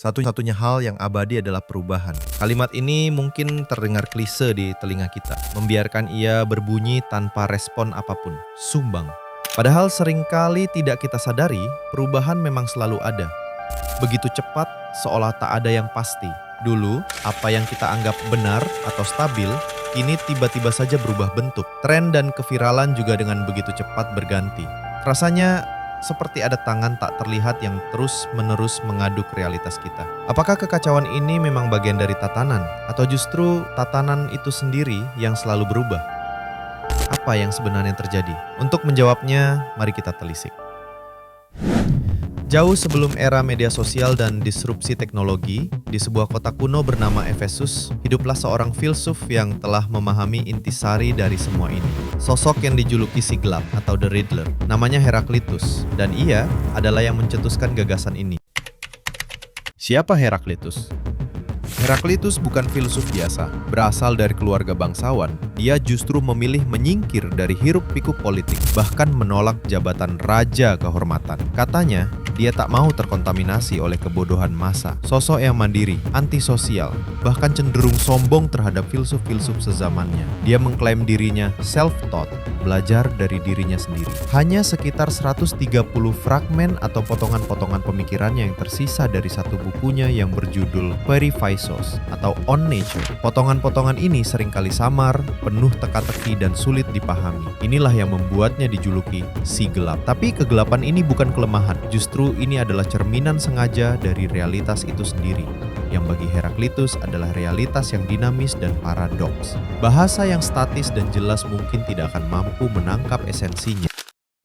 Satu-satunya hal yang abadi adalah perubahan. Kalimat ini mungkin terdengar klise di telinga kita, membiarkan ia berbunyi tanpa respon apapun. Sumbang. Padahal seringkali tidak kita sadari, perubahan memang selalu ada. Begitu cepat, seolah tak ada yang pasti. Dulu, apa yang kita anggap benar atau stabil, kini tiba-tiba saja berubah bentuk. Tren dan keviralan juga dengan begitu cepat berganti. Rasanya seperti ada tangan tak terlihat yang terus-menerus mengaduk realitas kita. Apakah kekacauan ini memang bagian dari tatanan? Atau justru tatanan itu sendiri yang selalu berubah? Apa yang sebenarnya terjadi? Untuk menjawabnya, mari kita telisik. Jauh sebelum era media sosial dan disrupsi teknologi, di sebuah kota kuno bernama Efesus, hiduplah seorang filsuf yang telah memahami intisari dari semua ini. Sosok yang dijuluki si gelap atau The Riddler, namanya Heraklitus, dan ia adalah yang mencetuskan gagasan ini. Siapa Heraklitus? Heraklitus bukan filsuf biasa, berasal dari keluarga bangsawan. Dia justru memilih menyingkir dari hiruk-pikuk politik, bahkan menolak jabatan raja kehormatan. Katanya, dia tak mau terkontaminasi oleh kebodohan massa. Sosok yang mandiri, antisosial, bahkan cenderung sombong terhadap filsuf-filsuf sezamannya. Dia mengklaim dirinya self-taught, belajar dari dirinya sendiri. Hanya sekitar 130 fragmen atau potongan-potongan pemikirannya yang tersisa dari satu bukunya yang berjudul Periphysos atau On Nature. Potongan-potongan ini seringkali samar, penuh teka-teki dan sulit dipahami. Inilah yang membuatnya dijuluki si gelap. Tapi kegelapan ini bukan kelemahan, justru ini adalah cerminan sengaja dari realitas itu sendiri, yang bagi Heraklitus adalah realitas yang dinamis dan paradoks. Bahasa yang statis dan jelas mungkin tidak akan mampu menangkap esensinya.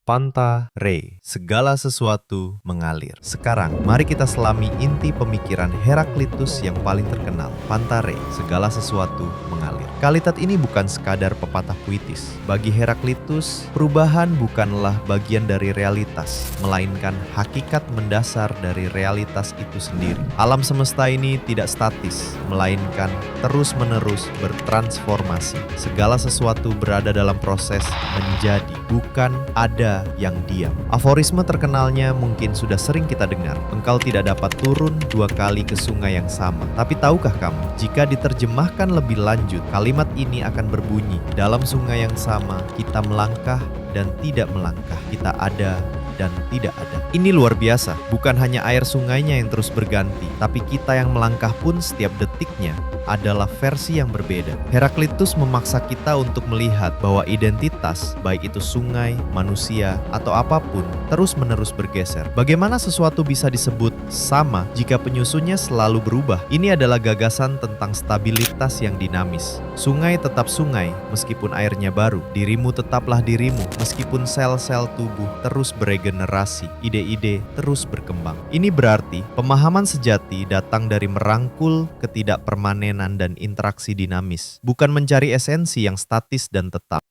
Panta Rei, segala sesuatu mengalir. Sekarang, mari kita selami inti pemikiran Heraklitus yang paling terkenal. Panta Rei, segala sesuatu mengalir. Kalimat ini bukan sekadar pepatah puitis. Bagi Heraklitus, perubahan bukanlah bagian dari realitas, melainkan hakikat mendasar dari realitas itu sendiri. Alam semesta ini tidak statis, melainkan terus-menerus bertransformasi. Segala sesuatu berada dalam proses menjadi, bukan ada yang diam. Aforisme terkenalnya mungkin sudah sering kita dengar. Engkau tidak dapat turun 2 kali ke sungai yang sama. Tapi tahukah kamu, jika diterjemahkan lebih lanjut, kalimat ini akan berbunyi, dalam sungai yang sama kita melangkah dan tidak melangkah, kita ada dan tidak ada. Ini luar biasa, bukan hanya air sungainya yang terus berganti, tapi kita yang melangkah pun setiap detiknya adalah versi yang berbeda. Heraklitus memaksa kita untuk melihat bahwa identitas, baik itu sungai, manusia, atau apapun, terus-menerus bergeser. Bagaimana sesuatu bisa disebut sama jika penyusunnya selalu berubah? Ini adalah gagasan tentang stabilitas yang dinamis. Sungai tetap sungai meskipun airnya baru. Dirimu tetaplah dirimu meskipun sel-sel tubuh terus beregenerasi. Ide-ide terus berkembang. Ini berarti pemahaman sejati datang dari merangkul ketidakpermanenan dan interaksi dinamis, bukan mencari esensi yang statis dan tetap.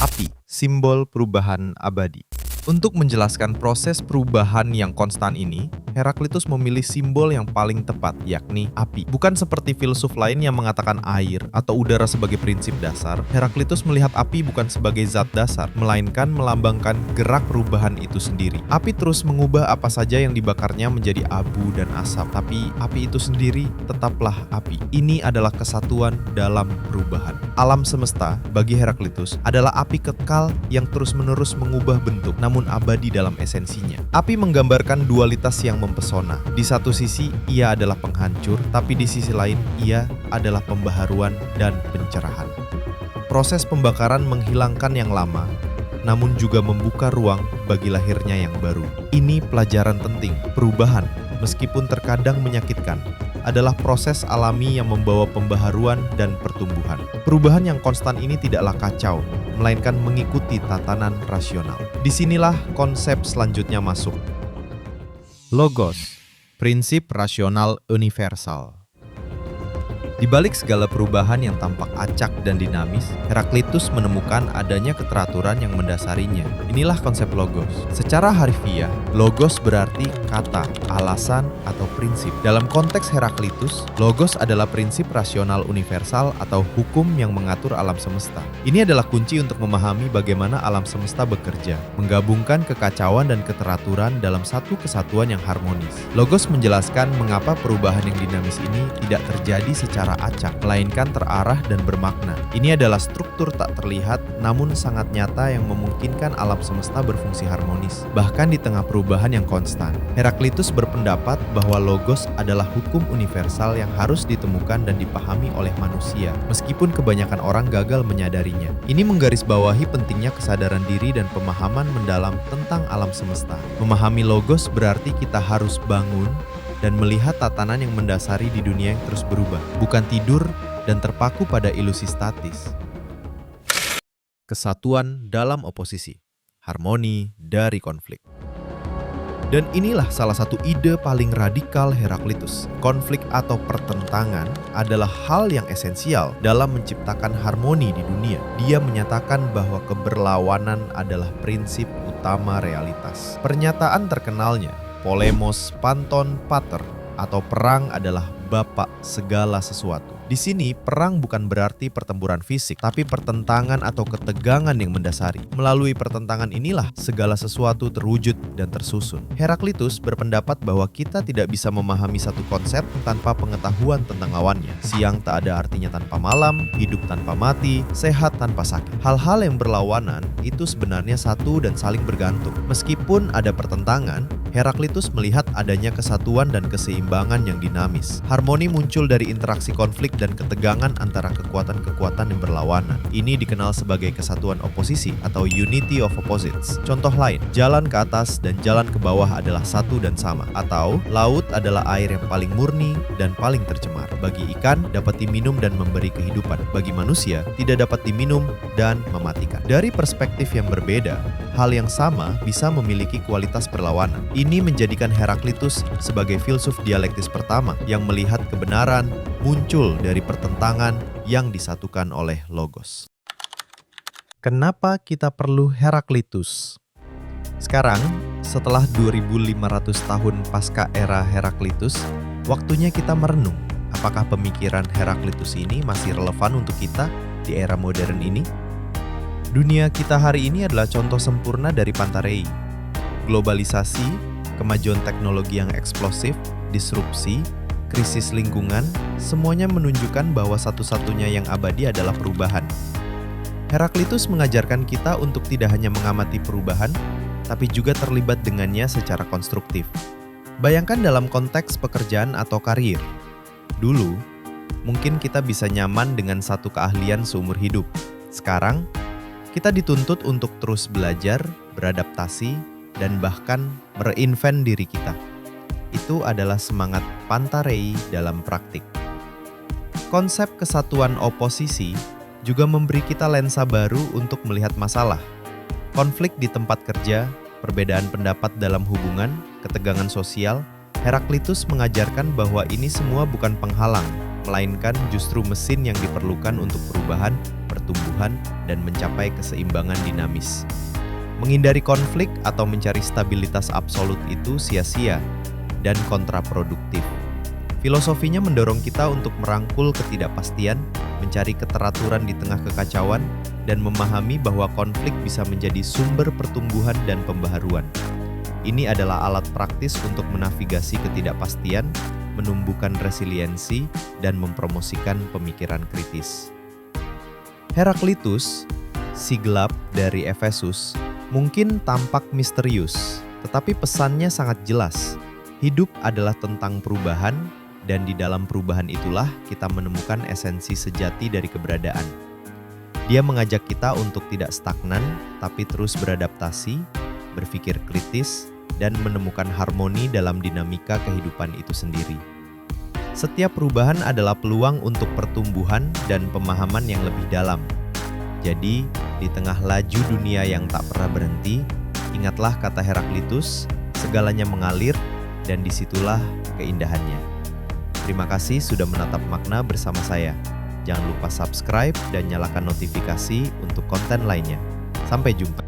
Api, simbol perubahan abadi. Untuk menjelaskan proses perubahan yang konstan ini, Heraklitus memilih simbol yang paling tepat, yakni api. Bukan seperti filsuf lain yang mengatakan air atau udara sebagai prinsip dasar, Heraklitus melihat api bukan sebagai zat dasar, melainkan melambangkan gerak perubahan itu sendiri. Api terus mengubah apa saja yang dibakarnya menjadi abu dan asap, tapi api itu sendiri tetaplah api. Ini adalah kesatuan dalam perubahan. Alam semesta, bagi Heraklitus, adalah api kekal yang terus-menerus mengubah bentuk, namun abadi dalam esensinya. Api menggambarkan dualitas yang mempesona. Di satu sisi, ia adalah penghancur, tapi di sisi lain, ia adalah pembaharuan dan pencerahan. Proses pembakaran menghilangkan yang lama, namun juga membuka ruang bagi lahirnya yang baru. Ini pelajaran penting. Perubahan, meskipun terkadang menyakitkan, adalah proses alami yang membawa pembaharuan dan pertumbuhan. Perubahan yang konstan ini tidaklah kacau, melainkan mengikuti tatanan rasional. Disinilah konsep selanjutnya masuk. Logos, prinsip rasional universal. Di balik segala perubahan yang tampak acak dan dinamis, Heraklitus menemukan adanya keteraturan yang mendasarinya. Inilah konsep logos. Secara harfiah, logos berarti kata, alasan, atau prinsip. Dalam konteks Heraklitus, logos adalah prinsip rasional universal atau hukum yang mengatur alam semesta. Ini adalah kunci untuk memahami bagaimana alam semesta bekerja, menggabungkan kekacauan dan keteraturan dalam satu kesatuan yang harmonis. Logos menjelaskan mengapa perubahan yang dinamis ini tidak terjadi secara acak, melainkan terarah dan bermakna. Ini adalah struktur tak terlihat namun sangat nyata yang memungkinkan alam semesta berfungsi harmonis, bahkan di tengah perubahan yang konstan. Heraklitus berpendapat bahwa logos adalah hukum universal yang harus ditemukan dan dipahami oleh manusia, meskipun kebanyakan orang gagal menyadarinya. Ini menggarisbawahi pentingnya kesadaran diri dan pemahaman mendalam tentang alam semesta. Memahami logos berarti kita harus bangun dan melihat tatanan yang mendasari di dunia yang terus berubah, bukan tidur dan terpaku pada ilusi statis. Kesatuan dalam oposisi, harmoni dari konflik. Dan inilah salah satu ide paling radikal Heraklitus. Konflik atau pertentangan adalah hal yang esensial dalam menciptakan harmoni di dunia. Dia menyatakan bahwa keberlawanan adalah prinsip utama realitas. Pernyataan terkenalnya, Polemos Panton Pater, atau perang adalah bapak segala sesuatu. Di sini, perang bukan berarti pertempuran fisik, tapi pertentangan atau ketegangan yang mendasari. Melalui pertentangan inilah segala sesuatu terwujud dan tersusun. Heraklitus berpendapat bahwa kita tidak bisa memahami satu konsep tanpa pengetahuan tentang lawannya. Siang tak ada artinya tanpa malam, hidup tanpa mati, sehat tanpa sakit. Hal-hal yang berlawanan itu sebenarnya satu dan saling bergantung. Meskipun ada pertentangan, Heraklitus melihat adanya kesatuan dan keseimbangan yang dinamis. Harmoni muncul dari interaksi konflik dan ketegangan antara kekuatan-kekuatan yang berlawanan. Ini dikenal sebagai kesatuan oposisi atau unity of opposites. Contoh lain, jalan ke atas dan jalan ke bawah adalah satu dan sama. Atau, laut adalah air yang paling murni dan paling tercemar. Bagi ikan, dapat diminum dan memberi kehidupan. Bagi manusia, tidak dapat diminum dan mematikan. Dari perspektif yang berbeda, hal yang sama bisa memiliki kualitas berlawanan. Ini menjadikan Heraklitus sebagai filsuf dialektis pertama yang melihat kebenaran muncul dari pertentangan yang disatukan oleh logos. Kenapa kita perlu Heraklitus? Sekarang, setelah 2500 tahun pasca era Heraklitus, waktunya kita merenung. Apakah pemikiran Heraklitus ini masih relevan untuk kita di era modern ini? Dunia kita hari ini adalah contoh sempurna dari Pantarei. Globalisasi, kemajuan teknologi yang eksplosif, disrupsi, krisis lingkungan, semuanya menunjukkan bahwa satu-satunya yang abadi adalah perubahan. Heraklitus mengajarkan kita untuk tidak hanya mengamati perubahan, tapi juga terlibat dengannya secara konstruktif. Bayangkan dalam konteks pekerjaan atau karir. Dulu, mungkin kita bisa nyaman dengan satu keahlian seumur hidup. Sekarang, kita dituntut untuk terus belajar, beradaptasi, dan bahkan mereinvent diri kita. Itu adalah semangat Pantarei dalam praktik. Konsep kesatuan oposisi juga memberi kita lensa baru untuk melihat masalah. Konflik di tempat kerja, perbedaan pendapat dalam hubungan, ketegangan sosial, Heraklitus mengajarkan bahwa ini semua bukan penghalang, melainkan justru mesin yang diperlukan untuk perubahan, pertumbuhan, dan mencapai keseimbangan dinamis. Menghindari konflik atau mencari stabilitas absolut itu sia-sia dan kontraproduktif. Filosofinya mendorong kita untuk merangkul ketidakpastian, mencari keteraturan di tengah kekacauan, dan memahami bahwa konflik bisa menjadi sumber pertumbuhan dan pembaharuan. Ini adalah alat praktis untuk menavigasi ketidakpastian, menumbuhkan resiliensi, dan mempromosikan pemikiran kritis. Heraklitus, si gelap dari Efesus, mungkin tampak misterius, tetapi pesannya sangat jelas. Hidup adalah tentang perubahan, dan di dalam perubahan itulah kita menemukan esensi sejati dari keberadaan. Dia mengajak kita untuk tidak stagnan, tapi terus beradaptasi, berpikir kritis, dan menemukan harmoni dalam dinamika kehidupan itu sendiri. Setiap perubahan adalah peluang untuk pertumbuhan dan pemahaman yang lebih dalam. Jadi, di tengah laju dunia yang tak pernah berhenti, ingatlah kata Heraklitus, segalanya mengalir, dan disitulah keindahannya. Terima kasih sudah menatap makna bersama saya. Jangan lupa subscribe dan nyalakan notifikasi untuk konten lainnya. Sampai jumpa.